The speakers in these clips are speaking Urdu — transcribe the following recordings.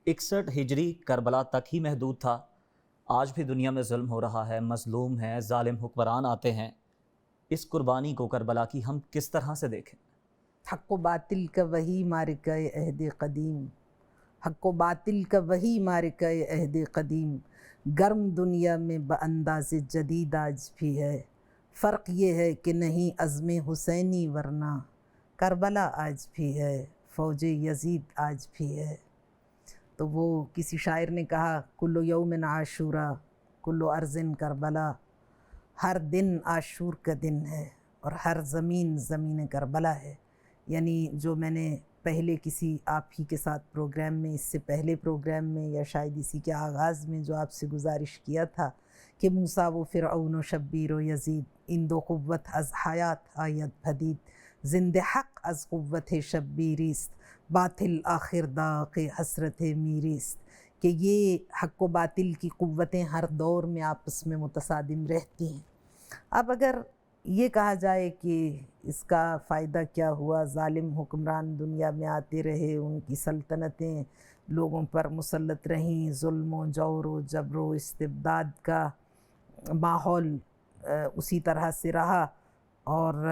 61 ہجری کربلا تک ہی محدود تھا؟ آج بھی دنیا میں ظلم ہو رہا ہے، مظلوم ہیں، ظالم حکمران آتے ہیں۔ اس قربانی کو کربلا کی ہم کس طرح سے دیکھیں؟ حق و باطل کا وہی معرکہ عہد قدیم، حق و باطل کا وہی معرکہ عہد قدیم، گرم دنیا میں بانداز جدید آج بھی ہے۔ فرق یہ ہے کہ نہیں عزم حسینی ورنہ کربلا آج بھی ہے، فوج یزید آج بھی ہے۔ تو وہ کسی شاعر نے کہا کل یوم عاشورا کل ارض کربلا، ہر دن عاشور کا دن ہے اور ہر زمین زمین کربلا ہے۔ یعنی جو میں نے پہلے کسی آپ ہی کے ساتھ پروگرام میں، اس سے پہلے پروگرام میں یا شاید اسی کے آغاز میں جو آپ سے گزارش کیا تھا کہ موسیٰ و فرعون و شبیر و یزید، ان دو قوت از حیات آید پدید، زند حق از قوت شبیریست، باطل آخر داغ حسرت میریست، کہ یہ حق و باطل کی قوتیں ہر دور میں آپس میں متصادم رہتی ہیں۔ اب اگر یہ کہا جائے کہ اس کا فائدہ کیا ہوا، ظالم حکمران دنیا میں آتے رہے، ان کی سلطنتیں لوگوں پر مسلط رہیں، ظلم و جور و جبر و استبداد کا ماحول اسی طرح سے رہا، اور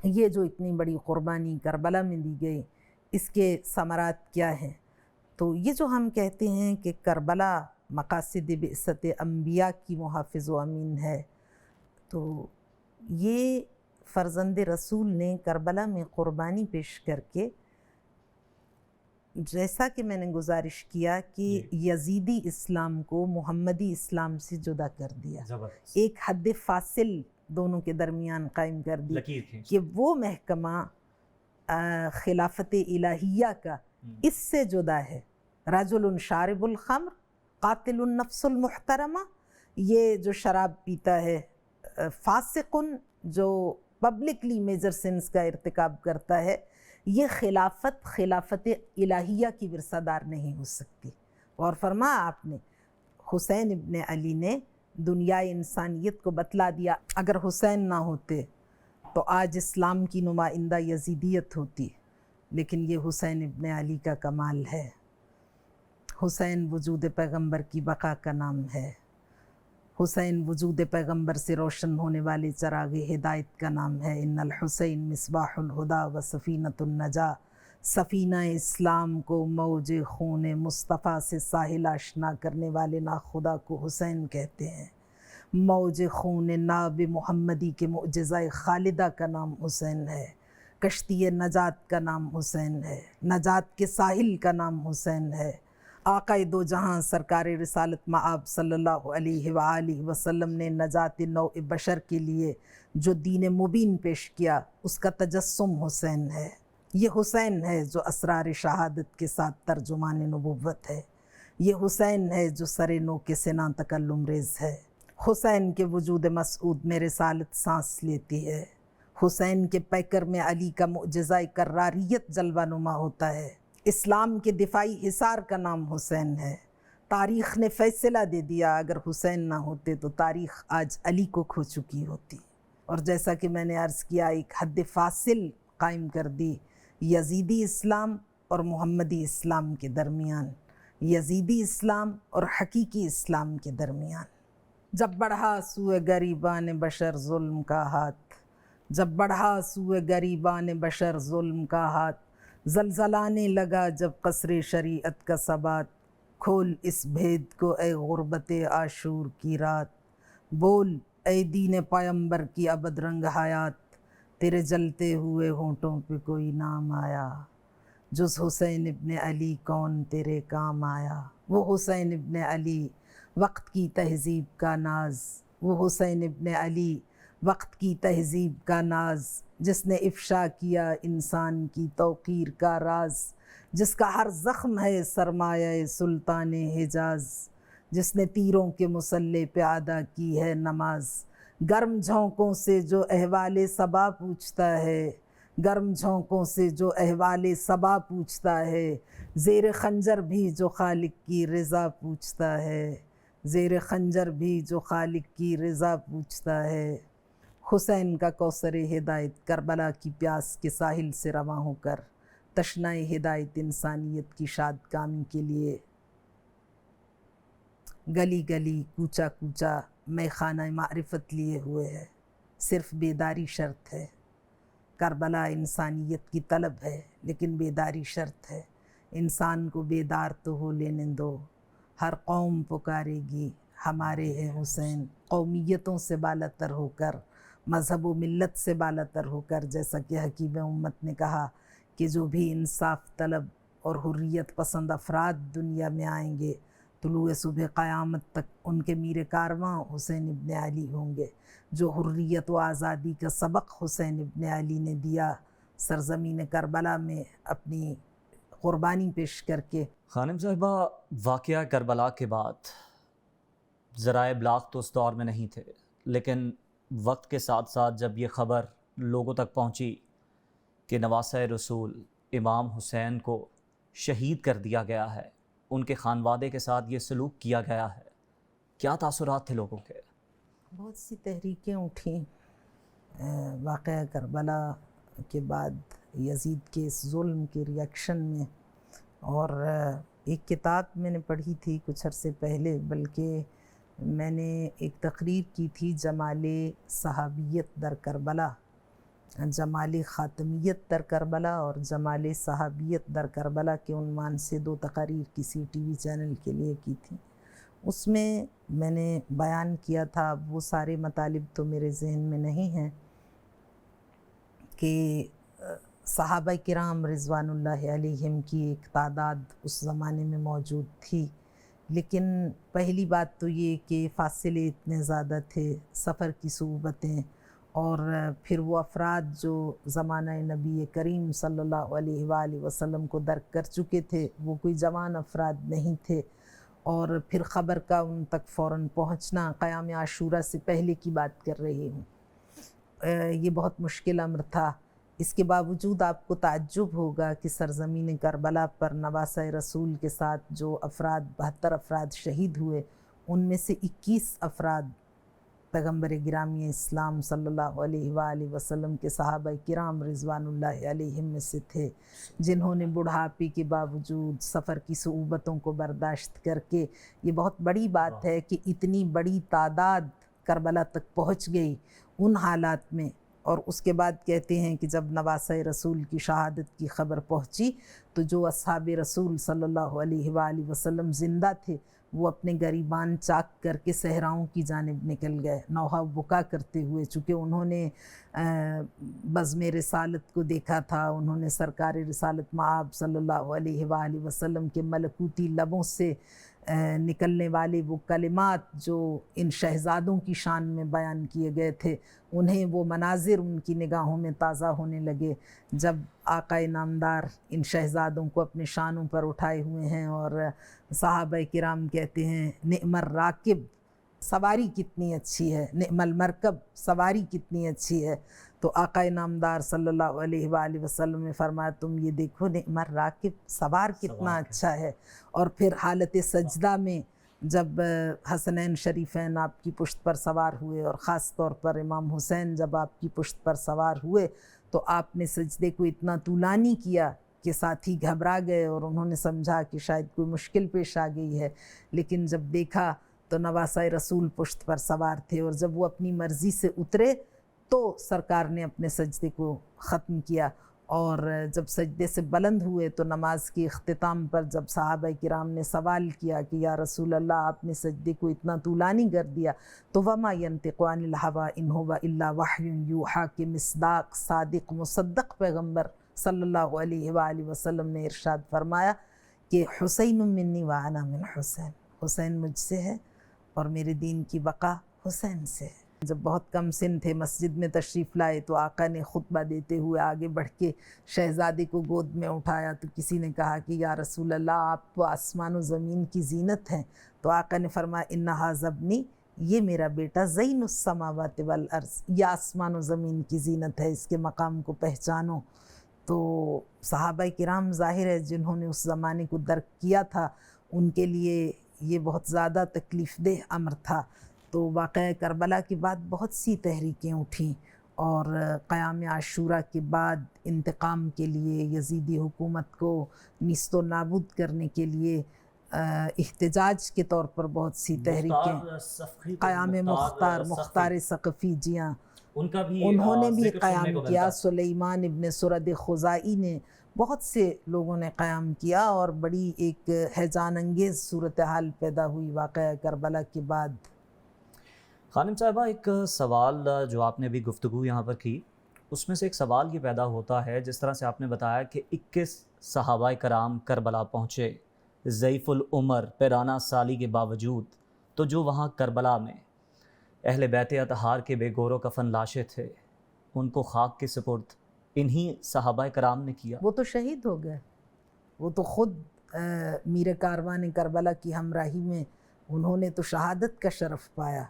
یہ جو اتنی بڑی قربانی کربلا میں دی گئی، اس کے ثمرات کیا ہیں؟ تو یہ جو ہم کہتے ہیں کہ کربلا مقاصد بعثت انبیاء کی محافظ و امین ہے، تو یہ فرزند رسول نے کربلا میں قربانی پیش کر کے، جیسا کہ میں نے گزارش کیا کہ یزیدی اسلام کو محمدی اسلام سے جدا کر دیا، ایک حد فاصل دونوں کے درمیان قائم کر دی کہ وہ محکمہ خلافت الہیہ کا اس سے جدا ہے۔ رجل شارب الخمر قاتل النفس المحترمہ، یہ جو شراب پیتا ہے، فاسقن جو پبلکلی میجر سنس کا ارتکاب کرتا ہے، یہ خلافت الہیہ کی ورثہ دار نہیں ہو سکتی۔ اور فرمایا آپ نے، حسین ابن علی نے دنیا انسانیت کو بتلا دیا، اگر حسین نہ ہوتے تو آج اسلام کی نمائندہ یزیدیت ہوتی، لیکن یہ حسین ابن علی کا کمال ہے۔ حسین وجود پیغمبر کی بقا کا نام ہے، حسین وجود پیغمبر سے روشن ہونے والے چراغ ہدایت کا نام ہے۔ ان الحسین مصباح الہدیٰ و سفینۃ النجاہ، سفینہ اسلام کو موج خون مصطفیٰ سے ساحل آشنا کرنے والے ناخدا کو حسین کہتے ہیں۔ موج خون ناب محمدی کے معجزہ خالدہ کا نام حسین ہے، کشتی نجات کا نام حسین ہے، نجات کے ساحل کا نام حسین ہے۔ آقا دو جہاں سرکار رسالت مآب صلی اللہ علیہ وآلہ وسلم نے نجات نوع بشر کے لیے جو دین مبین پیش کیا، اس کا تجسم حسین ہے۔ یہ حسین ہے جو اسرار شہادت کے ساتھ ترجمان نبوت ہے، یہ حسین ہے جو سر نو کے سنا تکلم ریز ہے۔ حسین کے وجود مسعود میں رسالت سانس لیتی ہے، حسین کے پیکر میں علی کا معجزہ کراریت جلوہ نما ہوتا ہے۔ اسلام کے دفاعی حصار کا نام حسین ہے۔ تاریخ نے فیصلہ دے دیا، اگر حسین نہ ہوتے تو تاریخ آج علی کو کھو چکی ہوتی۔ اور جیسا کہ میں نے عرض کیا، ایک حد فاصل قائم کر دی یزیدی اسلام اور محمدی اسلام کے درمیان، یزیدی اسلام اور حقیقی اسلام کے درمیان۔ جب بڑھا سوئے گریبان بشر ظلم کا ہاتھ، جب بڑھا سوئے گریبان بشر ظلم کا ہاتھ، زلزلانے لگا جب قصر شریعت کا ثبات، کھول اس بھید کو اے غربت عاشور کی رات، بول اے دین پیمبر کی ابد رنگ حیات، تیرے جلتے ہوئے ہونٹوں پہ کوئی نام آیا، جز حسین ابن علی کون تیرے کام آیا۔ وہ حسین ابن علی وقت کی تہذیب کا ناز، وہ حسین ابن علی وقت کی تہذیب کا ناز، جس نے افشا کیا انسان کی توقیر کا راز، جس کا ہر زخم ہے سرمایہ سلطان حجاز، جس نے تیروں کے مسلح پہ ادا کی ہے نماز۔ گرم جھونکوں سے جو احوال صبا پوچھتا ہے، گرم جھونکوں سے جو احوال صبا پوچھتا ہے، زیر خنجر بھی جو خالق کی رضا پوچھتا ہے، زیر خنجر بھی جو خالق کی رضا پوچھتا ہے۔ حسین کا کوثر ہدایت کربلا کی پیاس کے ساحل سے رواں ہو کر تشنۂ ہدایت انسانیت کی شاد کامی کے لیے گلی گلی کوچا کوچا میں خانہ معرفت لیے ہوئے ہے. صرف بیداری شرط ہے. کربلا انسانیت کی طلب ہے لیکن بیداری شرط ہے. انسان کو بیدار تو ہو لینے دو. ہر قوم پکارے گی ہمارے ہیں حسین. قومیتوں سے بالاتر ہو کر، مذہب و ملت سے بالاتر ہو کر، جیسا کہ حکیم امت نے کہا کہ جو بھی انصاف طلب اور حریت پسند افراد دنیا میں آئیں گے، طلوع صبح قیامت تک ان کے میر کارواں حسین ابن علی ہوں گے. جو حریت و آزادی کا سبق حسین ابن علی نے دیا سرزمین کربلا میں اپنی قربانی پیش کر کے. خانم صاحبہ، واقعہ کربلا کے بعد ذرائع ابلاغ تو اس دور میں نہیں تھے، لیکن وقت کے ساتھ ساتھ جب یہ خبر لوگوں تک پہنچی کہ نواسۂ رسول امام حسین کو شہید کر دیا گیا ہے، ان کے خانوادے کے ساتھ یہ سلوک کیا گیا ہے، کیا تاثرات تھے لوگوں کے؟ بہت سی تحریکیں اٹھیں واقعہ کربلا کے بعد یزید کے اس ظلم کے ریاکشن میں. اور ایک کتاب میں نے پڑھی تھی کچھ عرصے پہلے، بلکہ میں نے ایک تقریر کی تھی جمال صحابیت در کربلا، جمال خاتمیت در کربلا اور جمال صحابیت در کربلا کے عنوان سے 2 تقاریر کسی ٹی وی چینل کے لیے کی تھی. اس میں نے بیان کیا تھا، وہ سارے مطالب تو میرے ذہن میں نہیں ہیں، کہ صحابہ کرام رضوان اللہ علیہم کی ایک تعداد اس زمانے میں موجود تھی. لیکن پہلی بات تو یہ کہ فاصلے اتنے زیادہ تھے، سفر کی صعوبتیں، اور پھر وہ افراد جو زمانہ نبی کریم صلی اللہ علیہ وآلہ وسلم کو درک کر چکے تھے وہ کوئی جوان افراد نہیں تھے، اور پھر خبر کا ان تک فوراً پہنچنا، قیام عاشورہ سے پہلے کی بات کر رہی ہوں، یہ بہت مشکل امر تھا. اس کے باوجود آپ کو تعجب ہوگا کہ سرزمین کربلا پر نواسۂ رسول کے ساتھ جو 72 افراد شہید ہوئے، ان میں سے 21 افراد پیغمبر گرامی اسلام صلی اللہ علیہ وآلہ وسلم کے صحابہ کرام رضوان اللہ علیہم میں سے تھے، جنہوں نے بڑھاپے کے باوجود سفر کی صعوبتوں کو برداشت کر کے، یہ بہت بڑی بات ہے کہ اتنی بڑی تعداد کربلا تک پہنچ گئی ان حالات میں. اور اس کے بعد کہتے ہیں کہ جب نواسۂ رسول کی شہادت کی خبر پہنچی تو جو اصحاب رسول صلی اللہ علیہ وآلہ وسلم زندہ تھے وہ اپنے گریبان چاک کر کے صحراؤں کی جانب نکل گئے، نوحہ بکا کرتے ہوئے، چونکہ انہوں نے بزم رسالت کو دیکھا تھا، انہوں نے سرکار رسالت مآب صلی اللہ علیہ وآلہ وسلم کے ملکوتی لبوں سے نکلنے والے وہ کلمات جو ان شہزادوں کی شان میں بیان کیے گئے تھے، انہیں وہ مناظر ان کی نگاہوں میں تازہ ہونے لگے جب آقا نامدار ان شہزادوں کو اپنے شانوں پر اٹھائے ہوئے ہیں. اور صحابہ کرام کہتے ہیں نعم الراکب، سواری کتنی اچھی ہے، نعم المرکب، سواری کتنی اچھی ہے. تو آقا نامدار صلی اللہ علیہ وآلہ وسلم نے فرمایا تم یہ دیکھو نعم الراکب، سوار کتنا اچھا ہے. اور پھر حالت سجدہ میں جب حسنین شریفین آپ کی پشت پر سوار ہوئے اور خاص طور پر امام حسین جب آپ کی پشت پر سوار ہوئے تو آپ نے سجدے کو اتنا طولانی کیا کہ ساتھی گھبرا گئے اور انہوں نے سمجھا کہ شاید کوئی مشکل پیش آ گئی ہے. لیکن جب دیکھا تو نواسۂ رسول پشت پر سوار تھے، اور جب وہ اپنی مرضی سے اترے تو سرکار نے اپنے سجدے کو ختم کیا. اور جب سجدے سے بلند ہوئے تو نماز کے اختتام پر جب صحابہ کرام نے سوال کیا کہ یا رسول اللہ آپ نے سجدے کو اتنا طولانی کر دیا، تو وما ینطق عن الہوی ان ھو الا وحی یوحی کے مصداق صادق مصدق پیغمبر صلی اللہ علیہ وآلہ وسلم نے ارشاد فرمایا کہ حسین منی وانا من حسین، حسین مجھ سے ہے اور میرے دین کی بقا حسین سے ہے. جب بہت کم سن تھے مسجد میں تشریف لائے تو آقا نے خطبہ دیتے ہوئے آگے بڑھ کے شہزادے کو گود میں اٹھایا تو کسی نے کہا کہ یا رسول اللہ آپ تو آسمان و زمین کی زینت ہیں. تو آقا نے فرمایا انہا ابنی، یہ میرا بیٹا زین السماوات والارض، یہ آسمان و زمین کی زینت ہے، اس کے مقام کو پہچانو. تو صحابہ کرام ظاہر ہے جنہوں نے اس زمانے کو درک کیا تھا ان کے لیے یہ بہت زیادہ تکلیف دہ امر تھا. تو واقعہ کربلا کے بعد بہت سی تحریکیں اٹھیں اور قیام عاشورہ کے بعد انتقام کے لیے یزیدی حکومت کو نیست و نابود کرنے کے لیے احتجاج کے طور پر بہت سی تحریکیں، قیام مختار ثقفی، جی ہاں، انہوں نے بھی قیام کیا. سلیمان ابن سرد خزائی نے، بہت سے لوگوں نے قیام کیا، اور بڑی ایک ہیجان انگیز صورتحال پیدا ہوئی واقعہ کربلا کے بعد. خانم صاحبہ، ایک سوال جو آپ نے بھی گفتگو یہاں پر کی، اس میں سے ایک سوال یہ پیدا ہوتا ہے، جس طرح سے آپ نے بتایا کہ 21 صحابہ کرام کربلا پہنچے ضعیف العمر پیرانہ سالی کے باوجود، تو جو وہاں کربلا میں اہل بیت اطہار کے بے گور و کفن لاشیں تھے، ان کو خاک کے سپرد انہی صحابہ کرام نے کیا. وہ تو شہید ہو گئے، وہ تو خود میر کاروان کربلا کی ہمراہی میں انہوں نے تو شہادت کا شرف پایا.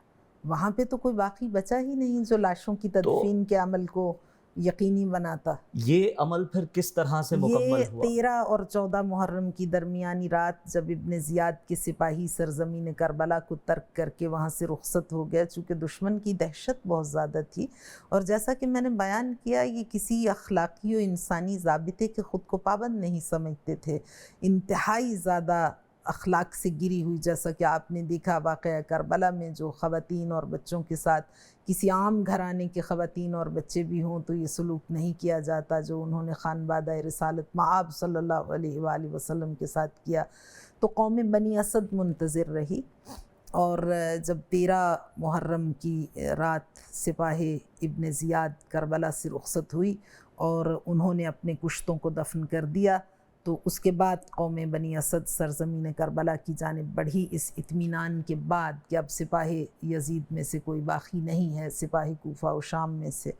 وہاں پہ تو کوئی باقی بچا ہی نہیں جو لاشوں کی تدفین کے عمل کو یقینی بناتا. یہ عمل پھر کس طرح سے مکمل ہوا؟ 13 اور 14 محرم کی درمیانی رات جب ابن زیاد کے سپاہی سرزمین کربلا کو ترک کر کے وہاں سے رخصت ہو گیا، چونکہ دشمن کی دہشت بہت زیادہ تھی، اور جیسا کہ میں نے بیان کیا، یہ کسی اخلاقی و انسانی ضابطے کے خود کو پابند نہیں سمجھتے تھے، انتہائی زیادہ اخلاق سے گری ہوئی. جیسا کہ آپ نے دیکھا واقعہ کربلا میں جو خواتین اور بچوں کے ساتھ، کسی عام گھرانے کے خواتین اور بچے بھی ہوں تو یہ سلوک نہیں کیا جاتا جو انہوں نے خانوادہ رسالت مآب صلی اللہ علیہ وآلہ وسلم کے ساتھ کیا. تو قوم بنی اسد منتظر رہی، اور جب 13 محرم کی رات سپاہ ابن زیاد کربلا سے رخصت ہوئی اور انہوں نے اپنے کشتوں کو دفن کر دیا، تو اس کے بعد قوم بنی اسد سرزمین کربلا کی جانب بڑھی، اس اطمینان کے بعد کہ اب سپاہ یزید میں سے کوئی باقی نہیں ہے، سپاہ کوفہ و شام میں سے.